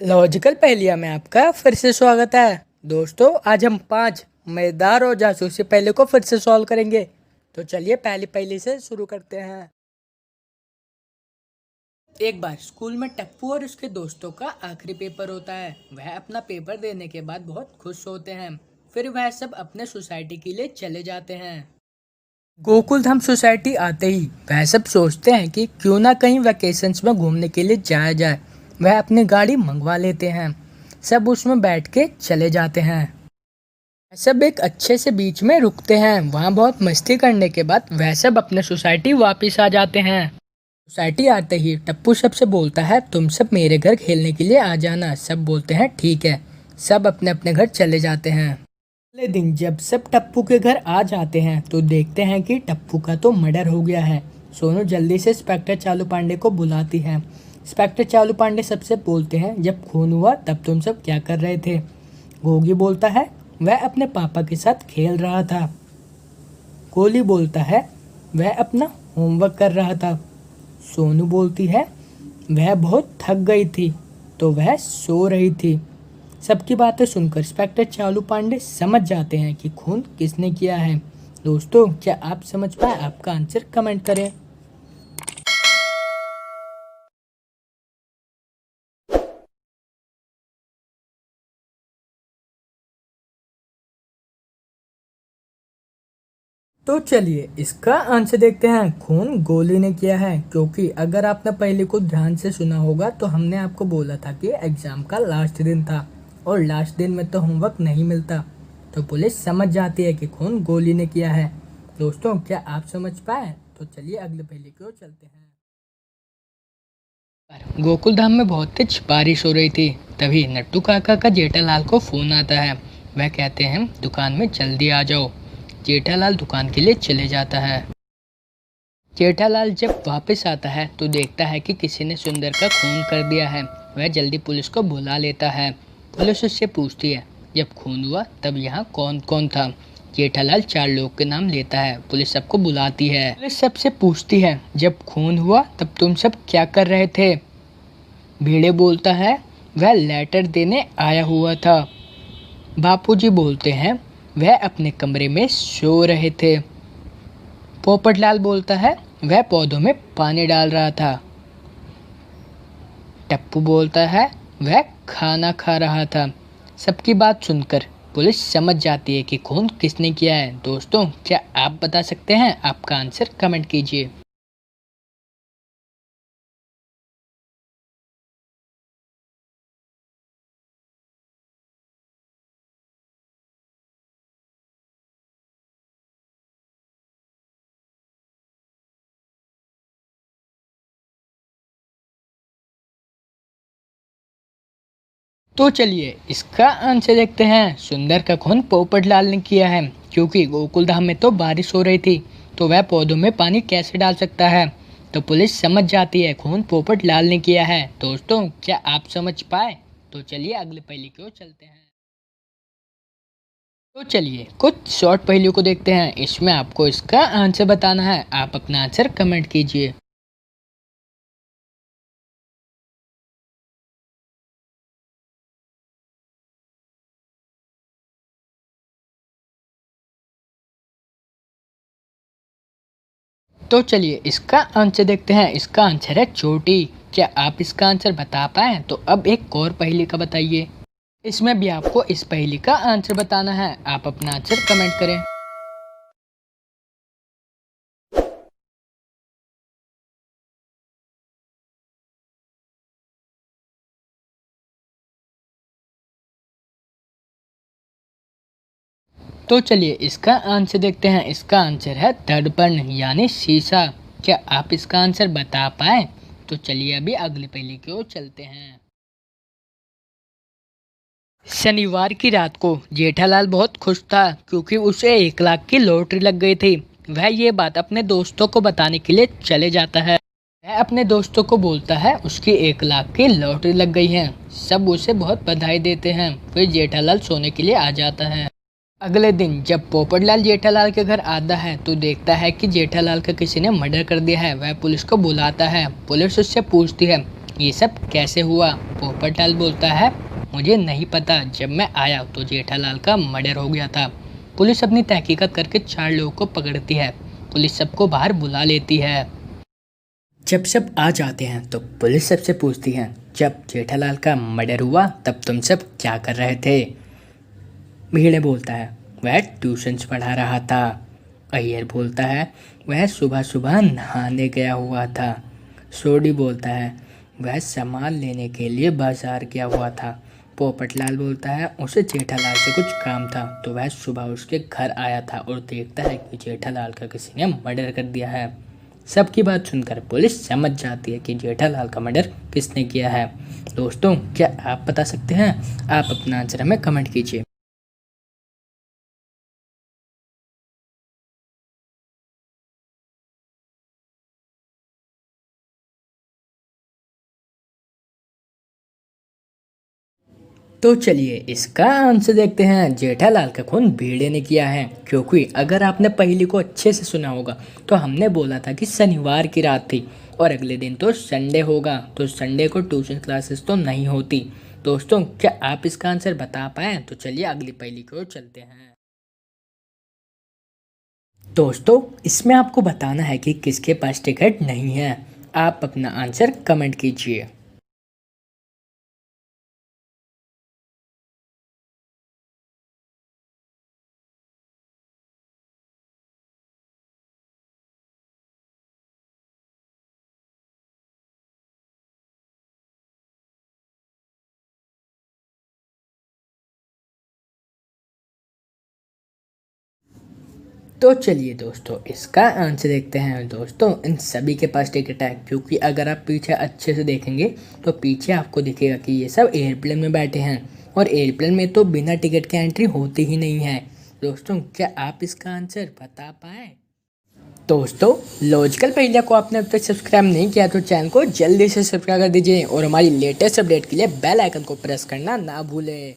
Logical पहेलियाँ में आपका फिर से स्वागत है। दोस्तों, आज हम 5 मजेदार और जासूसी पहेली को फिर से सॉल्व करेंगे। तो चलिए पहली पहेली से शुरू करते हैं। एक बार स्कूल में टप्पू और उसके दोस्तों का आखिरी पेपर होता है। वह अपना पेपर देने के बाद बहुत खुश होते हैं। फिर वह सब अपने सोसाइटी के लिए चले जाते हैं। गोकुल धाम सोसाइटी आते ही वह सब सोचते हैं कि क्यों ना कहीं वेकेशंस में घूमने के लिए जाया जाए। वह अपनी गाड़ी मंगवा लेते हैं। सब उसमें बैठ के चले जाते हैं। सब एक अच्छे से बीच में रुकते हैं। वहाँ बहुत मस्ती करने के बाद वह सब अपने सोसाइटी वापस आ जाते हैं। सोसाइटी आते ही टप्पू सबसे बोलता है, तुम सब मेरे घर खेलने के लिए आ जाना। सब बोलते हैं ठीक है। सब अपने अपने घर चले जाते हैं। अगले दिन जब सब टप्पू के घर आ जाते हैं तो देखते हैं कि टप्पू का तो मर्डर हो गया है। सोनू जल्दी से इंस्पेक्टर चालू पांडे को बुलाती है। इंस्पेक्टर चालू पांडे सबसे बोलते हैं, जब खून हुआ तब तुम सब क्या कर रहे थे? गोगी बोलता है, वह अपने पापा के साथ खेल रहा था। कोहली बोलता है, वह अपना होमवर्क कर रहा था। सोनू बोलती है, वह बहुत थक गई थी तो वह सो रही थी। सबकी बातें सुनकर इंस्पेक्टर चालू पांडे समझ जाते हैं कि खून किसने किया है। दोस्तों, क्या आप समझ पाए? आपका आंसर कमेंट करें। तो चलिए इसका आंसर देखते हैं। खून गोली ने किया है, क्योंकि अगर आपने पहले को ध्यान से सुना होगा तो हमने आपको बोला था कि एग्जाम का लास्ट दिन था और लास्ट दिन में तो होमवर्क नहीं मिलता। तो पुलिस समझ जाती है कि खून गोली ने किया है। दोस्तों, क्या आप समझ पाए? तो चलिए अगले पहेली की ओर चलते हैं। गोकुल धाम में बहुत तेज बारिश हो रही थी। तभी नट्टू काका का जेठालाल को फोन आता है। वह कहते हैं, दुकान में जल्दी आ जाओ। जेठालाल दुकान के लिए चले जाता है। जेठालाल जब वापस आता है तो देखता है कि किसी ने सुंदर का खून कर दिया है। वह जल्दी पुलिस को बुला लेता है। पुलिस उससे पूछती है, जब खून हुआ तब यहाँ कौन कौन था? जेठालाल 4 लोग के नाम लेता है। पुलिस सबको बुलाती है। पुलिस सबसे पूछती है, जब खून हुआ तब तुम सब क्या कर रहे थे? भिड़े बोलता है, वह लेटर देने आया हुआ था। बापूजी बोलते हैं, वह अपने कमरे में सो रहे थे। पोपटलाल बोलता है, वह पौधों में पानी डाल रहा था। टप्पू बोलता है, वह खाना खा रहा था। सबकी बात सुनकर पुलिस समझ जाती है कि खून किसने किया है। दोस्तों, क्या आप बता सकते हैं? आपका आंसर कमेंट कीजिए। तो चलिए इसका आंसर देखते हैं। सुंदर का खून पोपटलाल ने किया है, क्योंकि गोकुल धाम में तो बारिश हो रही थी तो वह पौधों में पानी कैसे डाल सकता है। तो पुलिस समझ जाती है खून पोपटलाल ने किया है। दोस्तों, क्या आप समझ पाए? तो चलिए अगले पहेली की ओर चलते हैं। तो चलिए कुछ शॉर्ट पहेलियों को देखते हैं। इसमें आपको इसका आंसर बताना है। आप अपना आंसर कमेंट कीजिए। तो चलिए इसका आंसर देखते हैं। इसका आंसर है चोटी। क्या आप इसका आंसर बता पाए? तो अब एक और पहेली का बताइए। इसमें भी आपको इस पहेली का आंसर बताना है। आप अपना आंसर कमेंट करें। तो चलिए इसका आंसर देखते हैं। इसका आंसर है दर्पण यानी शीशा। क्या आप इसका आंसर बता पाए? तो चलिए अभी अगली पहेली की ओर चलते हैं। शनिवार की रात को जेठालाल बहुत खुश था, क्योंकि उसे 1 लाख की लॉटरी लग गई थी। वह ये बात अपने दोस्तों को बताने के लिए चले जाता है। वह अपने दोस्तों को बोलता है उसकी 1 लाख की लॉटरी लग गई है। सब उसे बहुत बधाई देते हैं। फिर जेठालाल सोने के लिए आ जाता है। अगले दिन जब पोपटलाल जेठालाल के घर आता है तो देखता है कि जेठालाल का किसी ने मर्डर कर दिया है। वह पुलिस को बुलाता है। पुलिस उससे पूछती है, ये सब कैसे हुआ? पोपटलाल बोलता है, मुझे नहीं पता, जब मैं आया तो जेठालाल का मर्डर हो गया था। पुलिस अपनी तहकीकात करके 4 लोगों को पकड़ती है। पुलिस सबको बाहर बुला लेती है। जब सब आ जाते हैं तो पुलिस सबसे पूछती है, जब जेठालाल का मर्डर हुआ तब तुम सब क्या कर रहे थे? भीड़े बोलता है, वह ट्यूशन्स पढ़ा रहा था। अय्यर बोलता है, वह सुबह सुबह नहाने गया हुआ था। सोडी बोलता है, वह सामान लेने के लिए बाजार गया हुआ था। पोपटलाल बोलता है, उसे जेठालाल से कुछ काम था तो वह सुबह उसके घर आया था और देखता है कि जेठालाल का किसी ने मर्डर कर दिया है। सबकी बात सुनकर पुलिस समझ जाती है कि जेठालाल का मर्डर किसने किया है। दोस्तों, क्या आप बता सकते हैं? आप अपना आंसर हमें कमेंट कीजिए। तो चलिए इसका आंसर देखते हैं। जेठालाल का खून भीड़े ने किया है, क्योंकि अगर आपने पहली को अच्छे से सुना होगा तो हमने बोला था कि शनिवार की रात थी और अगले दिन तो संडे होगा, तो संडे को ट्यूशन क्लासेस तो नहीं होती। दोस्तों, क्या आप इसका आंसर बता पाए? तो चलिए अगली पहेली की ओर चलते हैं। दोस्तों, इसमें आपको बताना है कि किसके पास टिकट नहीं है। आप अपना आंसर कमेंट कीजिए। तो चलिए दोस्तों इसका आंसर देखते हैं। दोस्तों, इन सभी के पास टिकट है, क्योंकि अगर आप पीछे अच्छे से देखेंगे तो पीछे आपको दिखेगा कि ये सब एयरप्लेन में बैठे हैं और एयरप्लेन में तो बिना टिकट के एंट्री होती ही नहीं है। दोस्तों, क्या आप इसका आंसर बता पाए? दोस्तों, लॉजिकल पहेलियाँ को आपने अब तक सब्सक्राइब नहीं किया तो चैनल को जल्दी से सब्सक्राइब कर दीजिए और हमारी लेटेस्ट अपडेट के लिए बेल आइकन को प्रेस करना ना भूलें।